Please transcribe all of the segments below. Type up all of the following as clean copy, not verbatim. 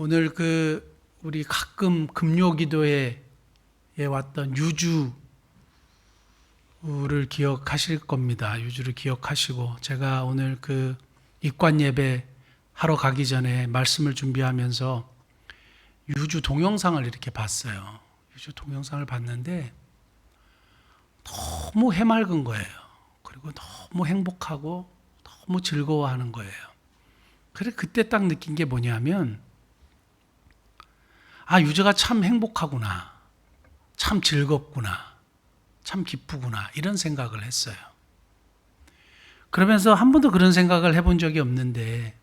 오늘 우리 가끔 금요기도에 왔던 유주를 기억하실 겁니다. 유주를 기억하시고, 제가 오늘 입관 예배 하러 가기 전에 말씀을 준비하면서 유주 동영상을 이렇게 봤어요. 유주 동영상을 봤는데 너무 해맑은 거예요. 그리고 너무 행복하고 너무 즐거워하는 거예요. 그래, 그때 딱 느낀 게 뭐냐면, 유주가 참 행복하구나, 참 즐겁구나, 참 기쁘구나, 이런 생각을 했어요. 그러면서 한 번도 그런 생각을 해본 적이 없는데,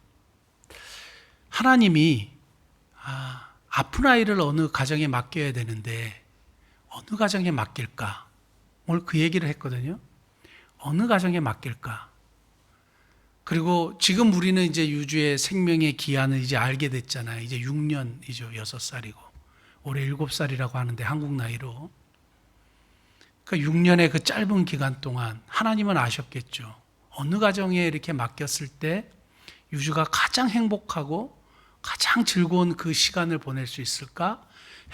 하나님이 아픈 아이를 어느 가정에 맡겨야 되는데 어느 가정에 맡길까? 오늘 그 얘기를 했거든요. 어느 가정에 맡길까? 그리고 지금 우리는 이제 유주의 생명의 기한을 이제 알게 됐잖아요. 이제 6년이죠. 6살이고. 올해 7살이라고 하는데 한국 나이로. 그러니까 6년의 그 짧은 기간 동안 하나님은 아셨겠죠. 어느 가정에 이렇게 맡겼을 때 유주가 가장 행복하고 가장 즐거운 그 시간을 보낼 수 있을까?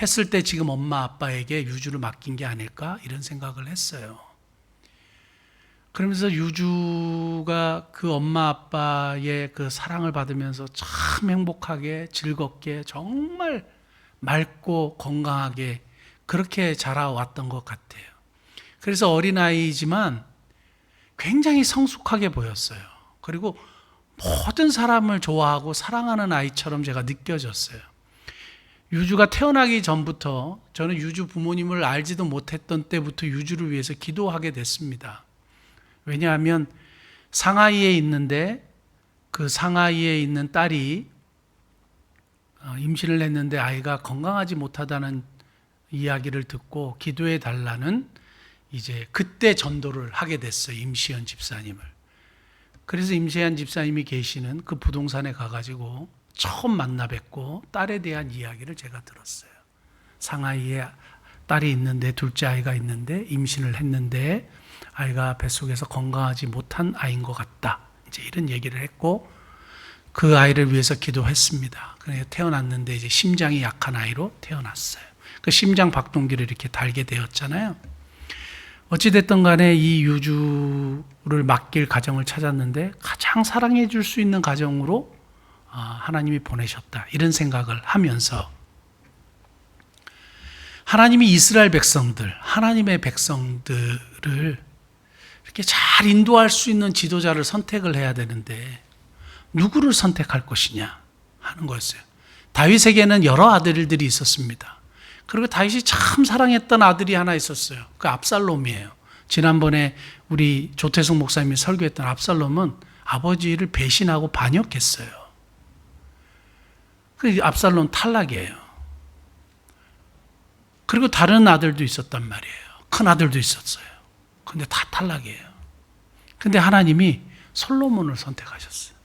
했을 때 지금 엄마 아빠에게 유주를 맡긴 게 아닐까? 이런 생각을 했어요. 그러면서 유주가 그 엄마 아빠의 그 사랑을 받으면서 참 행복하게 즐겁게 정말 맑고 건강하게 그렇게 자라왔던 것 같아요. 그래서 어린아이지만 굉장히 성숙하게 보였어요. 그리고 모든 사람을 좋아하고 사랑하는 아이처럼 제가 느껴졌어요. 유주가 태어나기 전부터 저는 유주 부모님을 알지도 못했던 때부터 유주를 위해서 기도하게 됐습니다. 왜냐하면 상하이에 있는데 그 상하이에 있는 딸이 임신을 했는데 아이가 건강하지 못하다는 이야기를 듣고 기도해 달라는 이제 그때 전도를 하게 됐어요. 임시연 집사님을. 그래서 임시연 집사님이 계시는 그 부동산에 가가지고 처음 만나 뵙고 딸에 대한 이야기를 제가 들었어요. 상하이에 딸이 있는데 둘째 아이가 있는데 임신을 했는데 아이가 뱃속에서 건강하지 못한 아이인 것 같다. 이제 이런 얘기를 했고 그 아이를 위해서 기도했습니다. 그래서 태어났는데 이제 심장이 약한 아이로 태어났어요. 그 심장 박동기를 이렇게 달게 되었잖아요. 어찌됐든 간에 이 유주를 맡길 가정을 찾았는데 가장 사랑해 줄 수 있는 가정으로 하나님이 보내셨다. 이런 생각을 하면서 하나님이 이스라엘 백성들, 하나님의 백성들을 이렇게 잘 인도할 수 있는 지도자를 선택을 해야 되는데 누구를 선택할 것이냐 하는 거였어요. 다윗에게는 여러 아들들이 있었습니다. 그리고 다윗이 참 사랑했던 아들이 하나 있었어요. 그 압살롬이에요. 지난번에 우리 조태숙 목사님이 설교했던 압살롬은 아버지를 배신하고 반역했어요. 그 압살롬 탈락이에요. 그리고 다른 아들도 있었단 말이에요. 큰 아들도 있었어요. 근데 다 탈락이에요. 근데 하나님이 솔로몬을 선택하셨어요.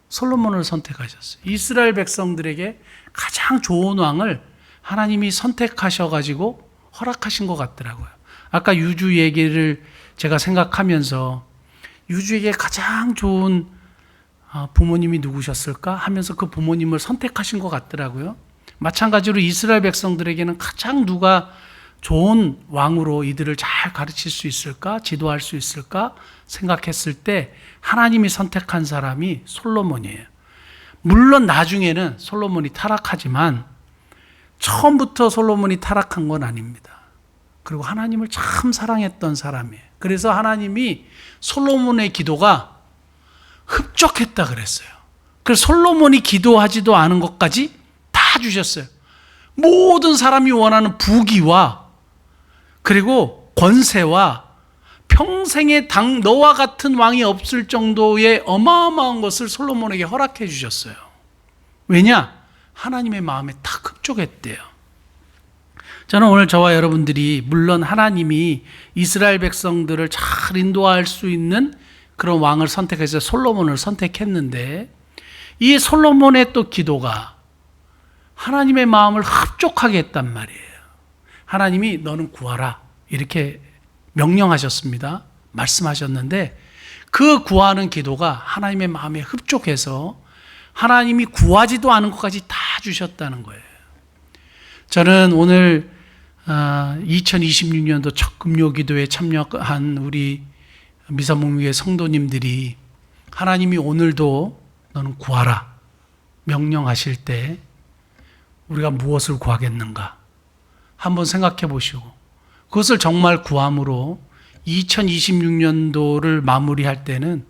솔로몬을 선택하셨어요. 이스라엘 백성들에게 가장 좋은 왕을 하나님이 선택하셔가지고 허락하신 것 같더라고요. 아까 유주 얘기를 제가 생각하면서 유주에게 가장 좋은 부모님이 누구셨을까 하면서 그 부모님을 선택하신 것 같더라고요. 마찬가지로 이스라엘 백성들에게는 가장 누가 좋은 왕으로 이들을 잘 가르칠 수 있을까, 지도할 수 있을까 생각했을 때 하나님이 선택한 사람이 솔로몬이에요. 물론 나중에는 솔로몬이 타락하지만 처음부터 솔로몬이 타락한 건 아닙니다. 그리고 하나님을 참 사랑했던 사람이에요. 그래서 하나님이 솔로몬의 기도가 흡족했다 그랬어요. 그래서 솔로몬이 기도하지도 않은 것까지 다 주셨어요. 모든 사람이 원하는 부귀와 그리고 권세와 평생에 너와 같은 왕이 없을 정도의 어마어마한 것을 솔로몬에게 허락해 주셨어요. 왜냐? 하나님의 마음에 딱 흡족했대요. 저는 오늘 저와 여러분들이 물론 하나님이 이스라엘 백성들을 잘 인도할 수 있는 그런 왕을 선택해서 솔로몬을 선택했는데 이 솔로몬의 또 기도가 하나님의 마음을 흡족하게 했단 말이에요. 하나님이 너는 구하라 이렇게 명령하셨습니다. 말씀하셨는데 그 구하는 기도가 하나님의 마음에 흡족해서 하나님이 구하지도 않은 것까지 다 주셨다는 거예요. 저는 오늘 2026년도 첫 금요기도에 참여한 우리 미사목교회 성도님들이 하나님이 오늘도 너는 구하라 명령하실 때 우리가 무엇을 구하겠는가 한번 생각해 보시고, 그것을 정말 구함으로 2026년도를 마무리할 때는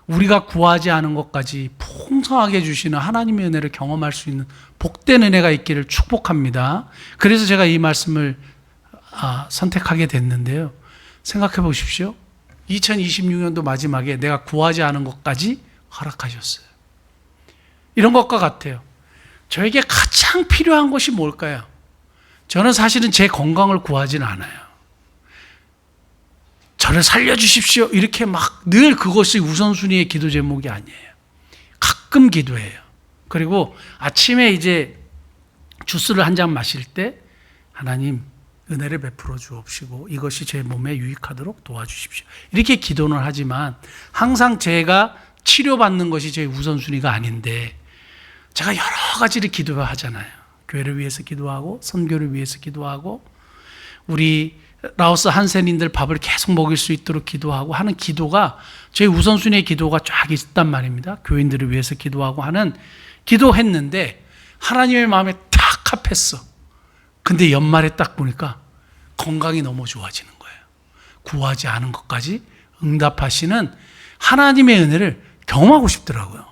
우리가 구하지 않은 것까지 풍성하게 주시는 하나님의 은혜를 경험할 수 있는 복된 은혜가 있기를 축복합니다. 그래서 제가 이 말씀을 선택하게 됐는데요. 생각해 보십시오. 2026년도 마지막에 내가 구하지 않은 것까지 허락하셨어요. 이런 것과 같아요. 저에게 가장 필요한 것이 뭘까요? 저는 사실은 제 건강을 구하지는 않아요. 저를 살려주십시오. 이렇게 막 늘 그것이 우선순위의 기도 제목이 아니에요. 가끔 기도해요. 그리고 아침에 이제 주스를 한 잔 마실 때 하나님 은혜를 베풀어 주옵시고 이것이 제 몸에 유익하도록 도와주십시오. 이렇게 기도는 하지만 항상 제가 치료받는 것이 제 우선순위가 아닌데 제가 여러 가지를 기도하잖아요. 교회를 위해서 기도하고 선교를 위해서 기도하고 우리 라오스 한센인들 밥을 계속 먹일 수 있도록 기도하고 하는 기도가 제 우선순위의 기도가 쫙 있단 말입니다. 교인들을 위해서 기도하고 하는 기도했는데 하나님의 마음에 딱 합했어. 근데 연말에 딱 보니까 건강이 너무 좋아지는 거예요. 구하지 않은 것까지 응답하시는 하나님의 은혜를 경험하고 싶더라고요.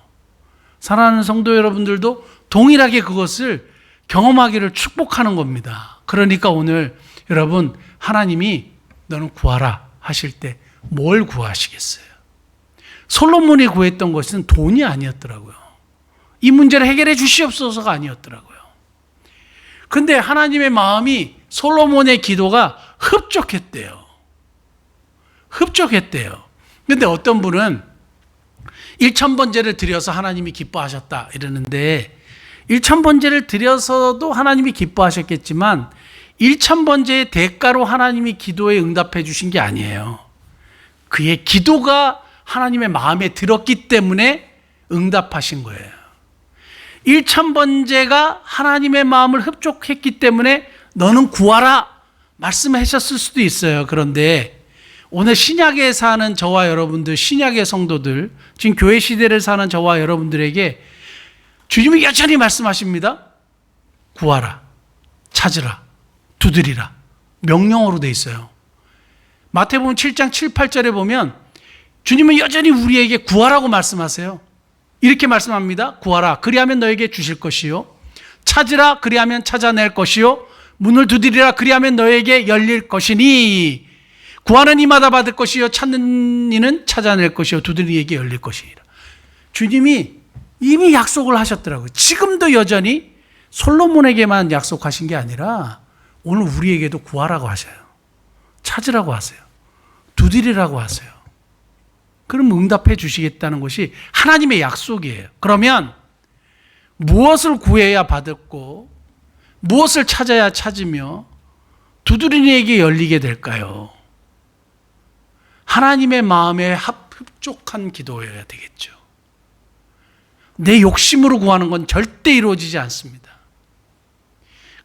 사랑하는 성도 여러분들도 동일하게 그것을 경험하기를 축복하는 겁니다. 그러니까 오늘 여러분 하나님이 너는 구하라 하실 때 뭘 구하시겠어요? 솔로몬이 구했던 것은 돈이 아니었더라고요. 이 문제를 해결해 주시옵소서가 아니었더라고요. 근데 하나님의 마음이 솔로몬의 기도가 흡족했대요. 흡족했대요. 근데 어떤 분은 1000번제를 드려서 하나님이 기뻐하셨다 이러는데 1000번제를 드려서도 하나님이 기뻐하셨겠지만 1000번제의 대가로 하나님이 기도에 응답해 주신 게 아니에요. 그의 기도가 하나님의 마음에 들었기 때문에 응답하신 거예요. 1000번제가 하나님의 마음을 흡족했기 때문에 너는 구하라 말씀하셨을 수도 있어요. 그런데 오늘 신약에 사는 저와 여러분들, 신약의 성도들, 지금 교회 시대를 사는 저와 여러분들에게 주님이 여전히 말씀하십니다. 구하라, 찾으라, 두드리라. 명령어로 돼 있어요. 마태복음 7장 7, 8절에 보면 주님은 여전히 우리에게 구하라고 말씀하세요. 이렇게 말씀합니다. 구하라, 그리하면 너에게 주실 것이요. 찾으라, 그리하면 찾아낼 것이요. 문을 두드리라, 그리하면 너에게 열릴 것이니. 구하는 이마다 받을 것이요. 찾는 이는 찾아낼 것이요. 두드리는 이에게 열릴 것이니라. 주님이 이미 약속을 하셨더라고요. 지금도 여전히 솔로몬에게만 약속하신 게 아니라 오늘 우리에게도 구하라고 하셔요. 찾으라고 하세요. 두드리라고 하세요. 그럼 응답해 주시겠다는 것이 하나님의 약속이에요. 그러면 무엇을 구해야 받았고 무엇을 찾아야 찾으며 두드리는 이에게 열리게 될까요? 하나님의 마음에 흡족한 기도여야 되겠죠. 내 욕심으로 구하는 건 절대 이루어지지 않습니다.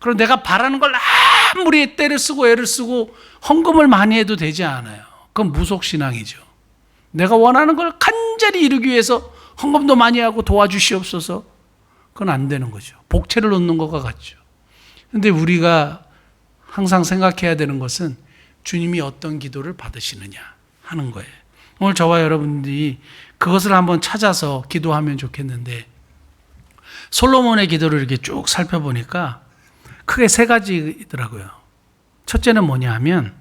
그럼 내가 바라는 걸 아무리 때를 쓰고 애를 쓰고 헌금을 많이 해도 되지 않아요. 그건 무속신앙이죠. 내가 원하는 걸 간절히 이루기 위해서 헌금도 많이 하고 도와주시옵소서. 그건 안 되는 거죠. 복채를 놓는 것과 같죠. 그런데 우리가 항상 생각해야 되는 것은 주님이 어떤 기도를 받으시느냐 하는 거예요. 오늘 저와 여러분들이 그것을 한번 찾아서 기도하면 좋겠는데 솔로몬의 기도를 이렇게 쭉 살펴보니까 크게 세 가지더라고요. 첫째는 뭐냐 하면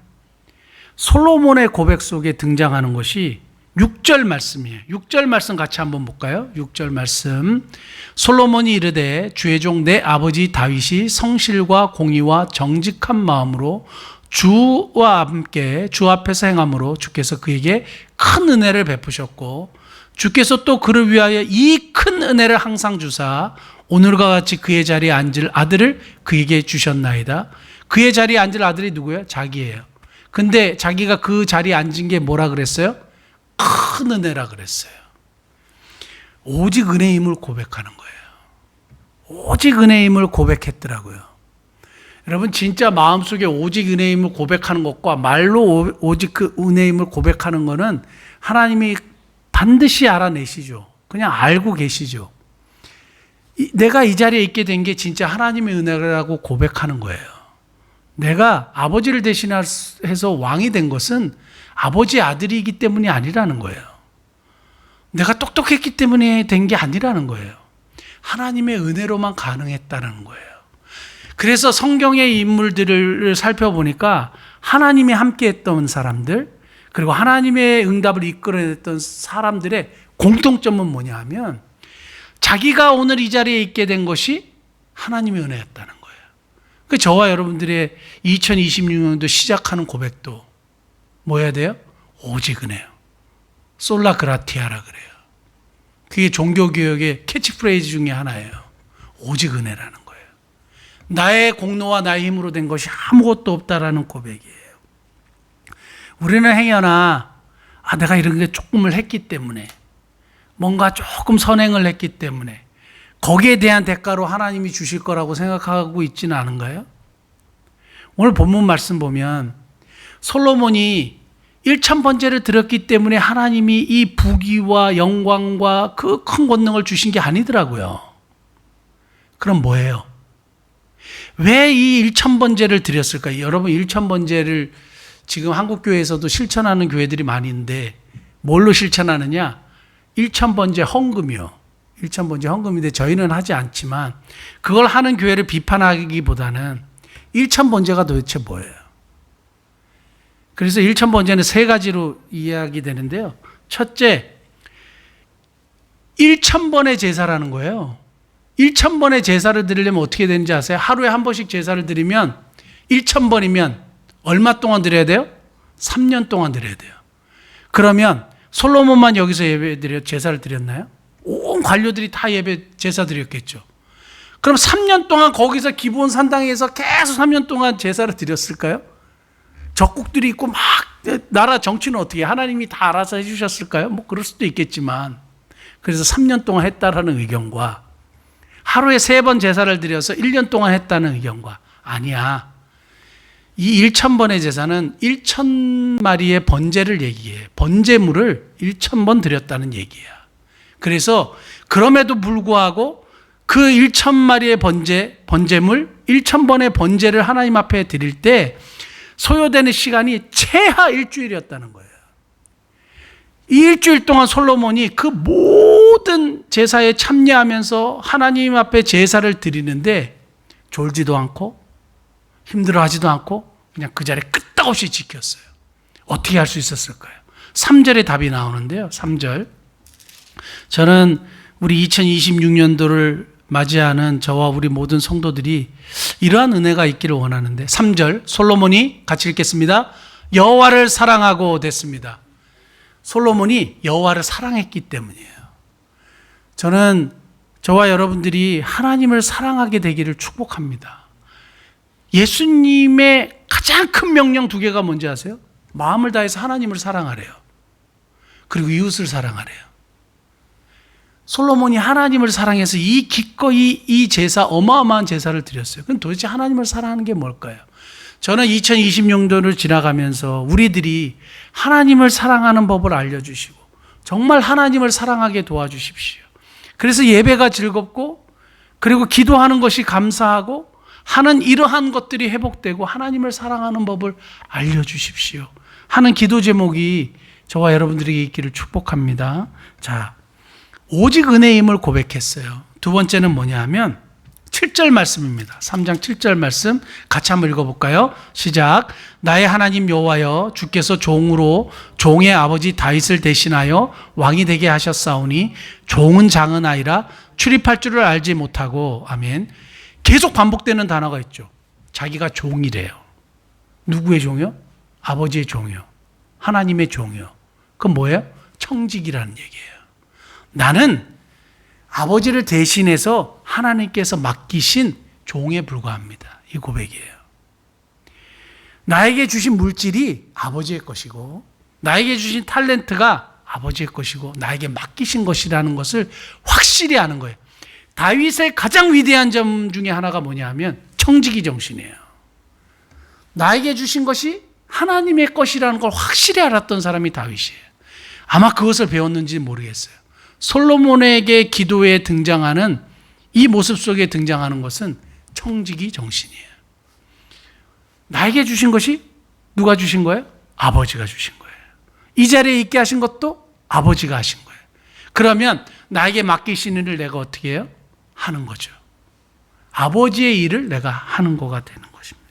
솔로몬의 고백 속에 등장하는 것이 6절 말씀이에요. 6절 말씀 같이 한번 볼까요? 6절 말씀. 솔로몬이 이르되 주의 종 내 아버지 다윗이 성실과 공의와 정직한 마음으로 주와 함께 주 앞에서 행함으로 주께서 그에게 큰 은혜를 베푸셨고 주께서 또 그를 위하여 이 큰 은혜를 항상 주사 오늘과 같이 그의 자리에 앉을 아들을 그에게 주셨나이다. 그의 자리에 앉을 아들이 누구예요? 자기예요. 근데 자기가 그 자리에 앉은 게 뭐라 그랬어요? 큰 은혜라 그랬어요. 오직 은혜임을 고백하는 거예요. 오직 은혜임을 고백했더라고요. 여러분, 진짜 마음속에 오직 은혜임을 고백하는 것과 말로 오직 그 은혜임을 고백하는 것은 하나님이 반드시 알아내시죠. 그냥 알고 계시죠. 내가 이 자리에 있게 된 게 진짜 하나님의 은혜라고 고백하는 거예요. 내가 아버지를 대신해서 왕이 된 것은 아버지 아들이기 때문이 아니라는 거예요. 내가 똑똑했기 때문에 된 게 아니라는 거예요. 하나님의 은혜로만 가능했다는 거예요. 그래서 성경의 인물들을 살펴보니까 하나님이 함께했던 사람들, 그리고 하나님의 응답을 이끌어냈던 사람들의 공통점은 뭐냐 하면 자기가 오늘 이 자리에 있게 된 것이 하나님의 은혜였다는 거예요. 그 저와 여러분들의 2026년도 시작하는 고백도 뭐 해야 돼요? 오직 은혜요. 솔라 그라티아라 그래요. 그게 종교개혁의 캐치프레이즈 중에 하나예요. 오직 은혜라는 거예요. 나의 공로와 나의 힘으로 된 것이 아무것도 없다라는 고백이에요. 우리는 행여나 내가 이런 게 조금을 했기 때문에, 뭔가 조금 선행을 했기 때문에 거기에 대한 대가로 하나님이 주실 거라고 생각하고 있지는 않은가요? 오늘 본문 말씀 보면 솔로몬이 1000번제를 드렸기 때문에 하나님이 이 부귀와 영광과 그 큰 권능을 주신 게 아니더라고요. 그럼 뭐예요? 왜 이 1000번제를 드렸을까요? 여러분, 1000번제를 지금 한국교회에서도 실천하는 교회들이 많이 있는데 뭘로 실천하느냐? 1000번제 헌금이요. 1000번제 헌금인데 저희는 하지 않지만 그걸 하는 교회를 비판하기보다는 1000번제가 도대체 뭐예요? 그래서 1000번제는 세 가지로 이야기 되는데요. 첫째, 1000번의 제사라는 거예요. 1000번의 제사를 드리려면 어떻게 되는지 아세요? 하루에 한 번씩 제사를 드리면 1000번이면 얼마 동안 드려야 돼요? 3년 동안 드려야 돼요. 그러면 솔로몬만 여기서 제사를 드렸나요? 온 관료들이 다 제사 드렸겠죠. 그럼 3년 동안 거기서 기브온 산당에서 계속 3년 동안 제사를 드렸을까요? 적국들이 있고 막 나라 정치는 어떻게 하나님이 다 알아서 해주셨을까요? 뭐 그럴 수도 있겠지만, 그래서 3년 동안 했다라는 의견과 하루에 3번 제사를 드려서 1년 동안 했다는 의견과, 아니야, 이 1000번의 제사는 1000마리의 번제를 얘기해. 번제물을 1000번 드렸다는 얘기야. 그래서 그럼에도 불구하고 그 1000마리의 번제물 1000번의 번제를 하나님 앞에 드릴 때 소요되는 시간이 최하 일주일이었다는 거예요. 이 일주일 동안 솔로몬이 그 모든 제사에 참여하면서 하나님 앞에 제사를 드리는데 졸지도 않고 힘들어하지도 않고 그냥 그 자리에 끄떡없이 지켰어요. 어떻게 할 수 있었을까요? 3절에 답이 나오는데요. 3절. 저는 우리 2026년도를 맞이하는 저와 우리 모든 성도들이 이러한 은혜가 있기를 원하는데, 3절 솔로몬이 같이 읽겠습니다. 여호와를 사랑하고 됐습니다. 솔로몬이 여호와를 사랑했기 때문이에요. 저는 저와 여러분들이 하나님을 사랑하게 되기를 축복합니다. 예수님의 가장 큰 명령 2개가 뭔지 아세요? 마음을 다해서 하나님을 사랑하래요. 그리고 이웃을 사랑하래요. 솔로몬이 하나님을 사랑해서 기꺼이 이 제사, 어마어마한 제사를 드렸어요. 그럼 도대체 하나님을 사랑하는 게 뭘까요? 저는 2020년도를 지나가면서 우리들이 하나님을 사랑하는 법을 알려주시고 정말 하나님을 사랑하게 도와주십시오. 그래서 예배가 즐겁고, 그리고 기도하는 것이 감사하고, 하는 이러한 것들이 회복되고 하나님을 사랑하는 법을 알려주십시오 하는 기도 제목이 저와 여러분들에게 있기를 축복합니다. 자, 오직 은혜임을 고백했어요. 두 번째는 뭐냐 하면 7절 말씀입니다. 3장 7절 말씀 같이 한번 읽어볼까요? 시작. 나의 하나님 여호와여, 주께서 종으로 종의 아버지 다윗을 대신하여 왕이 되게 하셨사오니 종은 장은 아니라 출입할 줄을 알지 못하고. 아멘. 계속 반복되는 단어가 있죠. 자기가 종이래요. 누구의 종이요? 아버지의 종이요. 하나님의 종이요. 그건 뭐예요? 청직이라는 얘기예요. 나는 아버지를 대신해서 하나님께서 맡기신 종에 불과합니다. 이 고백이에요. 나에게 주신 물질이 아버지의 것이고, 나에게 주신 탤런트가 아버지의 것이고 나에게 맡기신 것이라는 것을 확실히 아는 거예요. 다윗의 가장 위대한 점 중에 하나가 뭐냐 하면 청지기 정신이에요. 나에게 주신 것이 하나님의 것이라는 걸 확실히 알았던 사람이 다윗이에요. 아마 그것을 배웠는지 모르겠어요. 솔로몬에게 기도에 등장하는 이 모습 속에 등장하는 것은 청지기 정신이에요. 나에게 주신 것이 누가 주신 거예요? 아버지가 주신 거예요. 이 자리에 있게 하신 것도 아버지가 하신 거예요. 그러면 나에게 맡기신 일을 내가 어떻게 해요? 하는 거죠. 아버지의 일을 내가 하는 거가 되는 것입니다.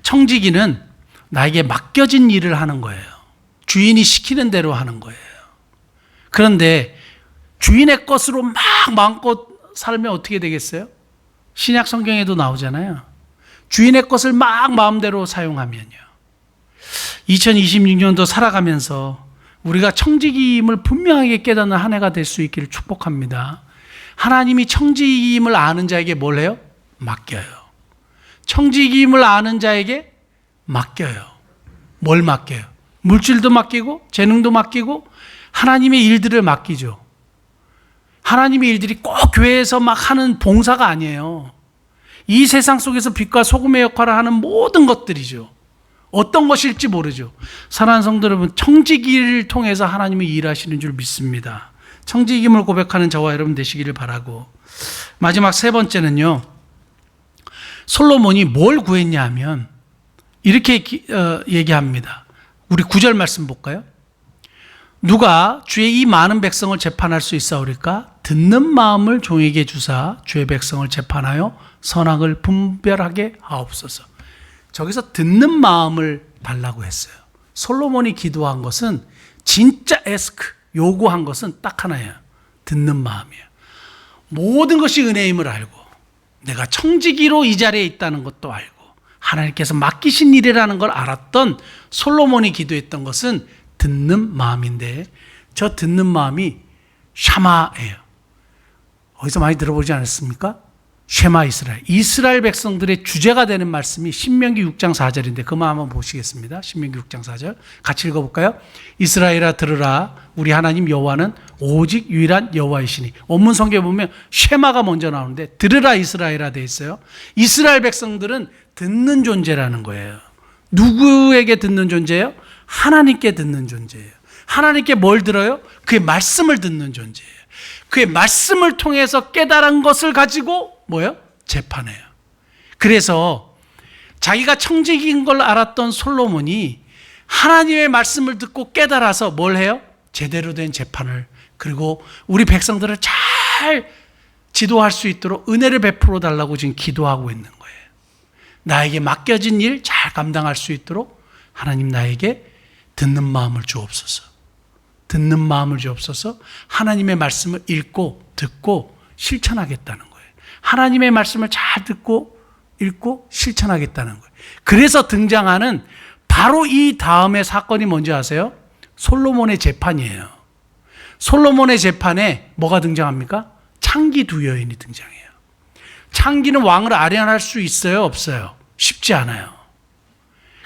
청지기는 나에게 맡겨진 일을 하는 거예요. 주인이 시키는 대로 하는 거예요. 그런데 주인의 것으로 막 마음껏 살면 어떻게 되겠어요? 신약 성경에도 나오잖아요. 주인의 것을 막 마음대로 사용하면요. 2026년도 살아가면서 우리가 청지기임을 분명하게 깨닫는 한 해가 될 수 있기를 축복합니다. 하나님이 청지기임을 아는 자에게 뭘 해요? 맡겨요. 청지기임을 아는 자에게 맡겨요. 뭘 맡겨요? 물질도 맡기고 재능도 맡기고 하나님의 일들을 맡기죠. 하나님의 일들이 꼭 교회에서 막 하는 봉사가 아니에요. 이 세상 속에서 빛과 소금의 역할을 하는 모든 것들이죠. 어떤 것일지 모르죠. 사랑하는 성도 여러분, 청지기를 통해서 하나님이 일하시는 줄 믿습니다. 청지기임을 고백하는 저와 여러분 되시기를 바라고, 마지막 세 번째는요, 솔로몬이 뭘 구했냐 하면 이렇게 얘기합니다. 우리 9절 말씀 볼까요? 누가 주의 이 많은 백성을 재판할 수 있사오리까? 듣는 마음을 종에게 주사 주의 백성을 재판하여 선악을 분별하게 하옵소서. 저기서 듣는 마음을 달라고 했어요. 솔로몬이 기도한 것은 진짜 에스크, 요구한 것은 딱 하나예요. 듣는 마음이에요. 모든 것이 은혜임을 알고 내가 청지기로 이 자리에 있다는 것도 알고 하나님께서 맡기신 일이라는 걸 알았던 솔로몬이 기도했던 것은 듣는 마음인데, 저 듣는 마음이 샤마예요. 어디서 많이 들어보지 않았습니까? 쉐마 이스라엘. 이스라엘 백성들의 주제가 되는 말씀이 신명기 6장 4절인데 그만 한번 보시겠습니다. 신명기 6장 4절 같이 읽어볼까요? 이스라엘아 들으라, 우리 하나님 여호와는 오직 유일한 여호와이시니. 원문 성경에 보면 쉐마가 먼저 나오는데 들으라 이스라엘아 돼 있어요. 이스라엘 백성들은 듣는 존재라는 거예요. 누구에게 듣는 존재예요? 하나님께 듣는 존재예요. 하나님께 뭘 들어요? 그의 말씀을 듣는 존재예요. 그의 말씀을 통해서 깨달은 것을 가지고 뭐예요? 재판해요. 그래서 자기가 청지기인 걸 알았던 솔로몬이 하나님의 말씀을 듣고 깨달아서 뭘 해요? 제대로 된 재판을, 그리고 우리 백성들을 잘 지도할 수 있도록 은혜를 베풀어 달라고 지금 기도하고 있는 거예요. 나에게 맡겨진 일 잘 감당할 수 있도록 하나님 나에게 듣는 마음을 주옵소서. 듣는 마음을 주옵소서. 하나님의 말씀을 읽고 듣고 실천하겠다는 거예요. 하나님의 말씀을 잘 듣고 읽고 실천하겠다는 거예요. 그래서 등장하는 바로 이 다음의 사건이 뭔지 아세요? 솔로몬의 재판이에요. 솔로몬의 재판에 뭐가 등장합니까? 창기 두 여인이 등장해요. 창기는 왕을 아련할 수 있어요? 없어요? 쉽지 않아요.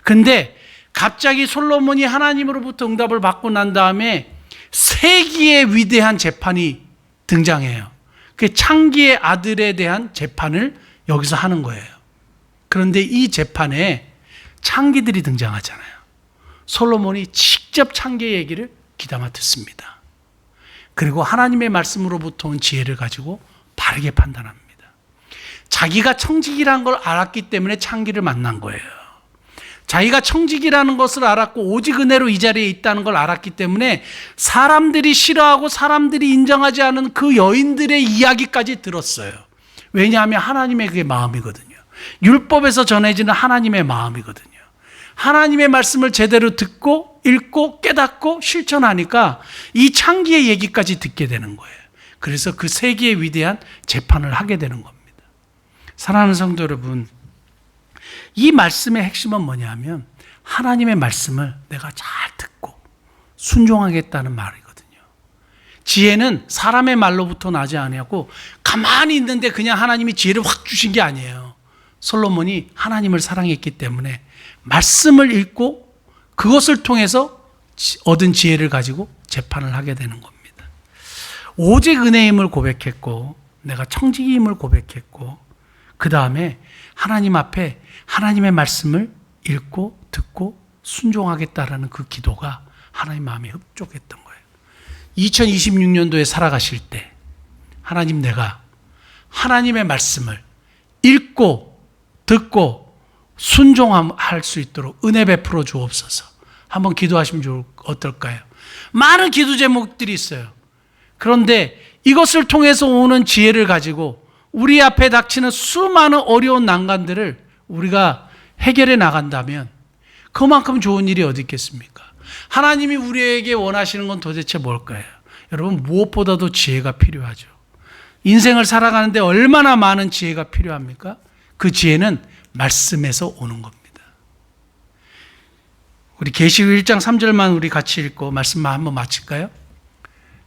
근데 갑자기 솔로몬이 하나님으로부터 응답을 받고 난 다음에 세기의 위대한 재판이 등장해요. 그 창기의 아들에 대한 재판을 여기서 하는 거예요. 그런데 이 재판에 창기들이 등장하잖아요. 솔로몬이 직접 창기의 얘기를 귀담아 듣습니다. 그리고 하나님의 말씀으로부터 온 지혜를 가지고 바르게 판단합니다. 자기가 청지기라는 걸 알았기 때문에 창기를 만난 거예요. 자기가 청지기라는 것을 알았고 오직 은혜로 이 자리에 있다는 걸 알았기 때문에 사람들이 싫어하고 사람들이 인정하지 않은 그 여인들의 이야기까지 들었어요. 왜냐하면 하나님의 그게 마음이거든요. 율법에서 전해지는 하나님의 마음이거든요. 하나님의 말씀을 제대로 듣고 읽고 깨닫고 실천하니까 이 창기의 얘기까지 듣게 되는 거예요. 그래서 그 세계의 위대한 재판을 하게 되는 겁니다. 사랑하는 성도 여러분, 이 말씀의 핵심은 뭐냐면 하나님의 말씀을 내가 잘 듣고 순종하겠다는 말이거든요. 지혜는 사람의 말로부터 나지 아니하고 가만히 있는데 그냥 하나님이 지혜를 확 주신 게 아니에요. 솔로몬이 하나님을 사랑했기 때문에 말씀을 읽고 그것을 통해서 얻은 지혜를 가지고 재판을 하게 되는 겁니다. 오직 은혜임을 고백했고 내가 청지기임을 고백했고 그 다음에 하나님 앞에 하나님의 말씀을 읽고 듣고 순종하겠다라는 그 기도가 하나님 마음에 흡족했던 거예요. 2026년도에 살아가실 때 하나님, 내가 하나님의 말씀을 읽고 듣고 순종할 수 있도록 은혜 베풀어 주옵소서. 한번 기도하시면 어떨까요? 많은 기도 제목들이 있어요. 그런데 이것을 통해서 오는 지혜를 가지고 우리 앞에 닥치는 수많은 어려운 난관들을 우리가 해결해 나간다면 그만큼 좋은 일이 어디 있겠습니까? 하나님이 우리에게 원하시는 건 도대체 뭘까요? 여러분, 무엇보다도 지혜가 필요하죠. 인생을 살아가는데 얼마나 많은 지혜가 필요합니까? 그 지혜는 말씀에서 오는 겁니다. 우리 계시록 1장 3절만 우리 같이 읽고 말씀만 한번 마칠까요?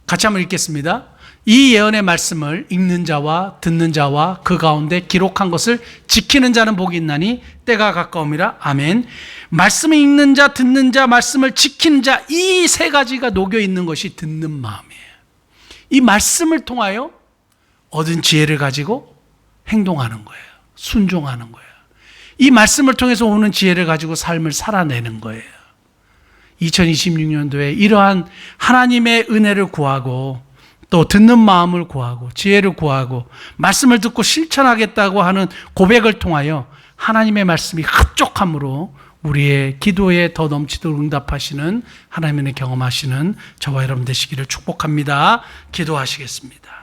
같이 한번 읽겠습니다. 이 예언의 말씀을 읽는 자와 듣는 자와 그 가운데 기록한 것을 지키는 자는 복이 있나니 때가 가까움이라. 아멘. 말씀을 읽는 자, 듣는 자, 말씀을 지키는 자, 이 세 가지가 녹여 있는 것이 듣는 마음이에요. 이 말씀을 통하여 얻은 지혜를 가지고 행동하는 거예요. 순종하는 거예요. 이 말씀을 통해서 오는 지혜를 가지고 삶을 살아내는 거예요. 2026년도에 이러한 하나님의 은혜를 구하고 또 듣는 마음을 구하고 지혜를 구하고 말씀을 듣고 실천하겠다고 하는 고백을 통하여 하나님의 말씀이 흡족함으로 우리의 기도에 더 넘치도록 응답하시는 하나님의 경험하시는 저와 여러분 되시기를 축복합니다. 기도하시겠습니다.